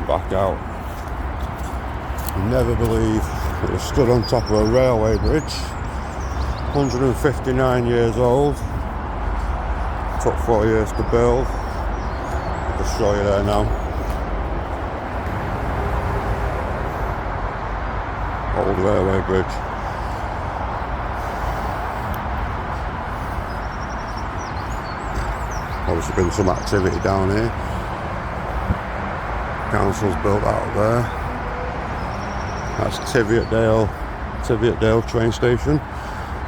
back out. You never believe it was stood on top of a railway bridge, 159 years old, took 4 years to build. I'll just show you there now. Old railway bridge. Obviously been some activity down here. Council's built out there. That's Tiviotdale train station.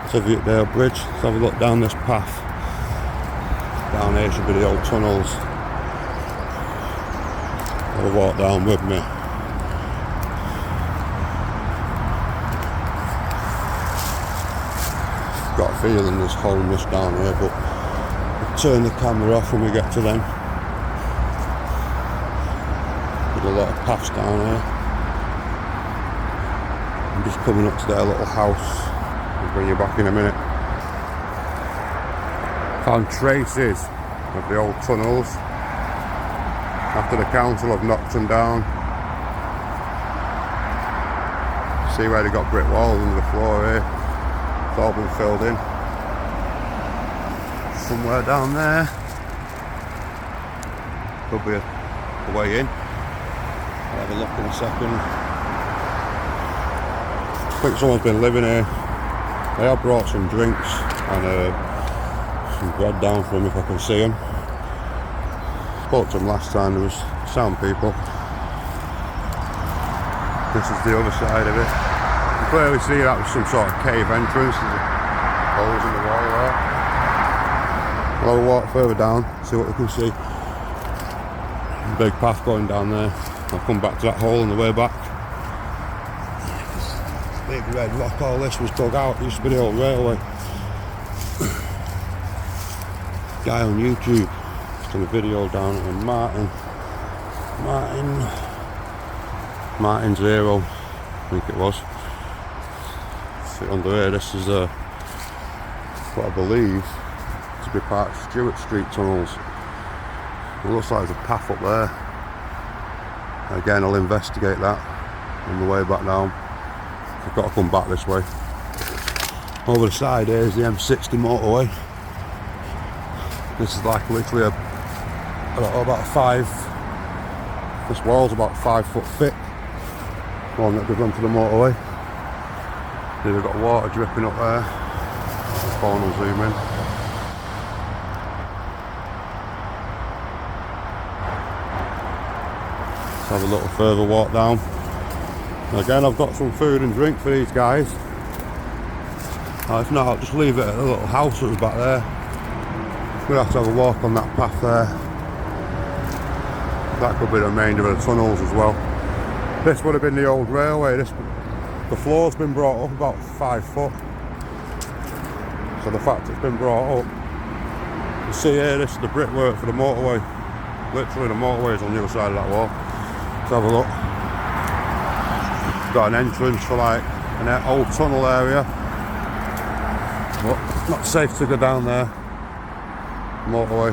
Tiviotdale Bridge. Let's have a look down this path. Down here should be the old tunnels. I'll walk down with me. Got a feeling there's homeless down here, but we'll turn the camera off when we get to them. There's a lot of paths down here. I'm just coming up to their little house. I'll bring you back in a minute. Found traces of the old tunnels after the council have knocked them down. See where they got brick walls under the floor here. It's all been filled in. Somewhere down there. Could be a way in. I'll have a look in a second. I think someone's been living here. They have brought some drinks and some bread down for them if I can see them. Spoke to them last time, there was sound people. This is the other side of it. You can clearly see that was some sort of cave entrance. There's holes in the wall there. I'll walk further down, see what we can see. Big path going down there. I'll come back to that hole on the way back. Big red rock, all this was dug out. It used to be the old railway. Guy on YouTube done a video down at Martin Zero, I think it was. See under here, this is what I believe to be part of Stewart Street tunnels. It looks like there's a path up there. Again, I'll investigate that on the way back down. I've got to come back this way. Over the side here is the M60 motorway. This is like literally this wall's about 5 foot thick. One that goes onto the motorway. They've got water dripping up there. The phone will zoom in. Let's have a little further walk down. Again, I've got some food and drink for these guys. If not, I'll just leave it at the little house that was back there. We'll have to have a walk on that path there. That could be the remainder of the tunnels as well. This would have been the old railway. The floor's been brought up about 5 foot. So the fact it's been brought up, you see here, this is the brickwork for the motorway. Literally the motorway is on the other side of that wall. Let's have a look. Got an entrance for like an old tunnel area. But not safe to go down there. Motorway.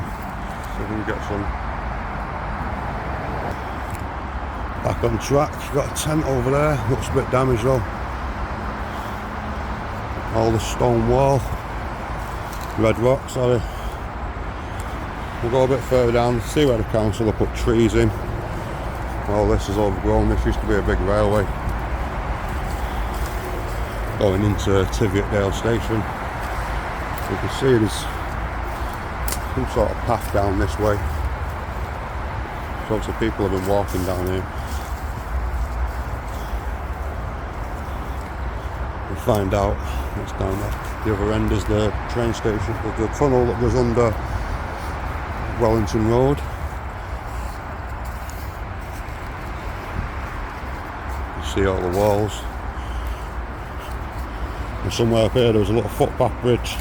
So we can get some back on track. Got a tent over there. Looks a bit damaged though. All the stone wall. Red rock, sorry. We'll go a bit further down, see where the council have put trees in. All this is overgrown. This used to be a big railway going into Tiviotdale station. You can see there's some sort of path down this way. So obviously people have been walking down here. We'll find out what's down there. The other end is the train station. There's the tunnel that goes under Wellington Road. You see all the walls. And somewhere up here there was a little footpath bridge.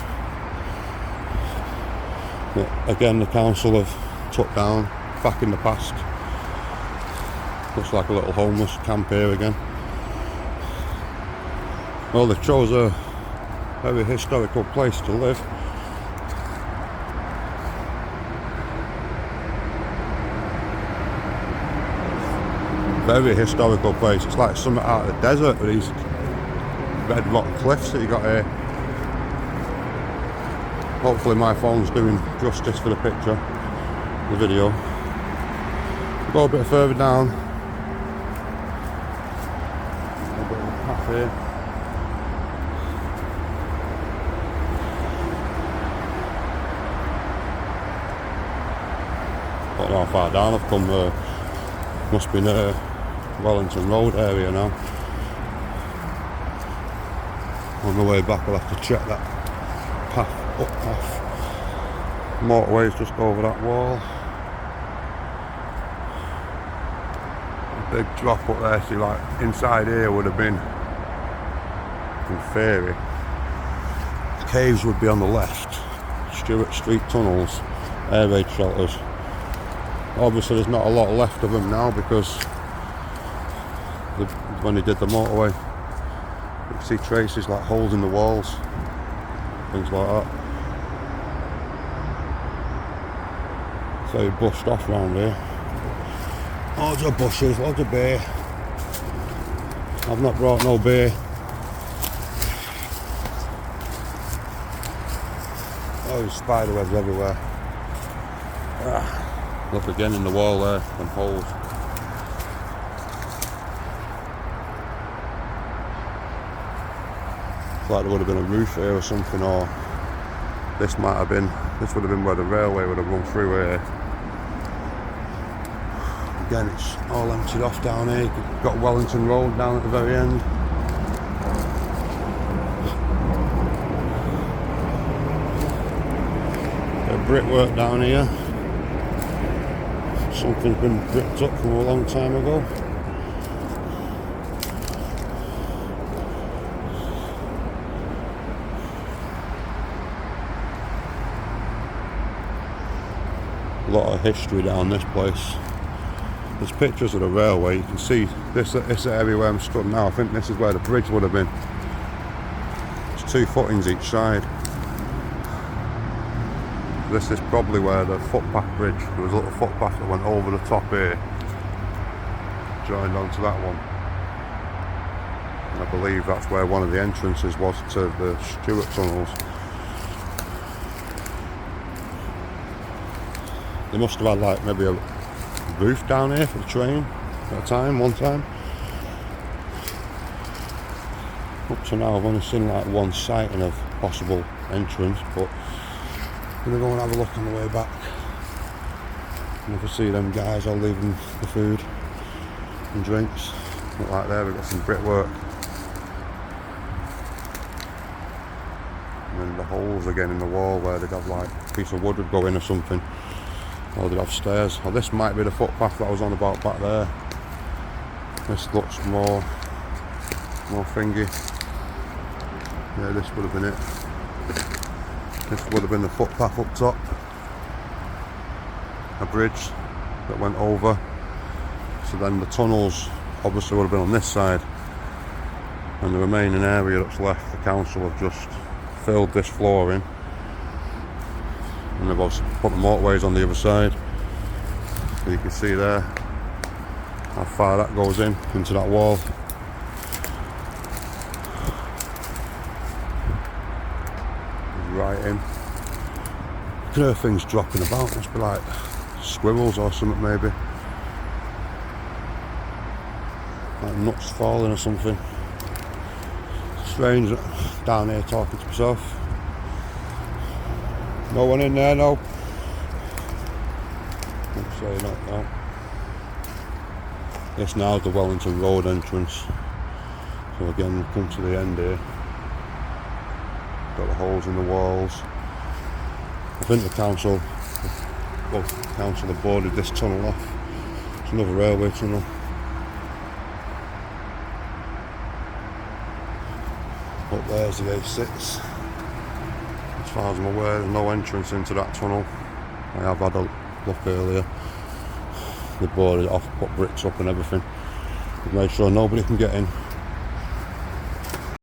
But again, the council have took down back in the past. Looks like a little homeless camp here again. Well, they chose a very historical place to live. Very historical place. It's like something out of the desert with these red rock cliffs that you got here. Hopefully my phone's doing justice for the picture, the video. Go a bit further down. A bit of a path here. I don't know how far down I've come. Must be near Wellington Road area now. On the way back I'll have to check that path up off. Motorway's just over that wall. A big drop up there, see, like inside here would have been, in theory, the caves would be on the left. Stewart Street tunnels, air raid shelters. Obviously there's not a lot left of them now because when they did the motorway, you can see traces like holes in the walls, things like that. So you bushed off round here. Loads of bushes, loads of beer. I've not brought no beer. Oh, there's spider webs everywhere. Look again in the wall there, them holes. It's like there would have been a roof here or something, or this would have been where the railway would have run through here. Again, it's all emptied off down here. You've got Wellington Road down at the very end. Bit of brickwork down here. Something's been bricked up from a long time ago. A lot of history down this place. There's pictures of the railway. You can see this area where I'm stood now. I think this is where the bridge would have been. There's 2 footings each side. This is probably where the footpath bridge, there was a little footpath that went over the top here, joined onto that one. And I believe that's where one of the entrances was to the Stewart tunnels. They must have had like maybe a roof down here for the train at one time. Up to now I've only seen like one sighting of possible entrance, but I'm going to go and have a look on the way back. And if I see them guys, I'll leave them the food and drinks. Look like there, we've got some brickwork. And then the holes again in the wall where they'd have like a piece of wood would go in or something. Or they'd have stairs. Or this might be the footpath that I was on about back there. This looks more thingy. Yeah, this would have been it. This would have been the footpath up top. A bridge that went over. So then the tunnels obviously would have been on this side. And the remaining area that's left, the council have just filled this floor in. And they've also put the motorways on the other side. So you can see there how far that goes into that wall. Right in. You can hear things dropping about, must be like squirrels or something maybe. Like nuts falling or something. Strange down here talking to myself. No one in there, no. Let's say not now. This now is the Wellington Road entrance. So again, we come to the end here. Got the holes in the walls. I think the council have boarded this tunnel off. It's another railway tunnel. Up there's the A6. As far as I'm aware, there's no entrance into that tunnel. I have had a look earlier. They boarded it off, put bricks up and everything. They've made sure nobody can get in.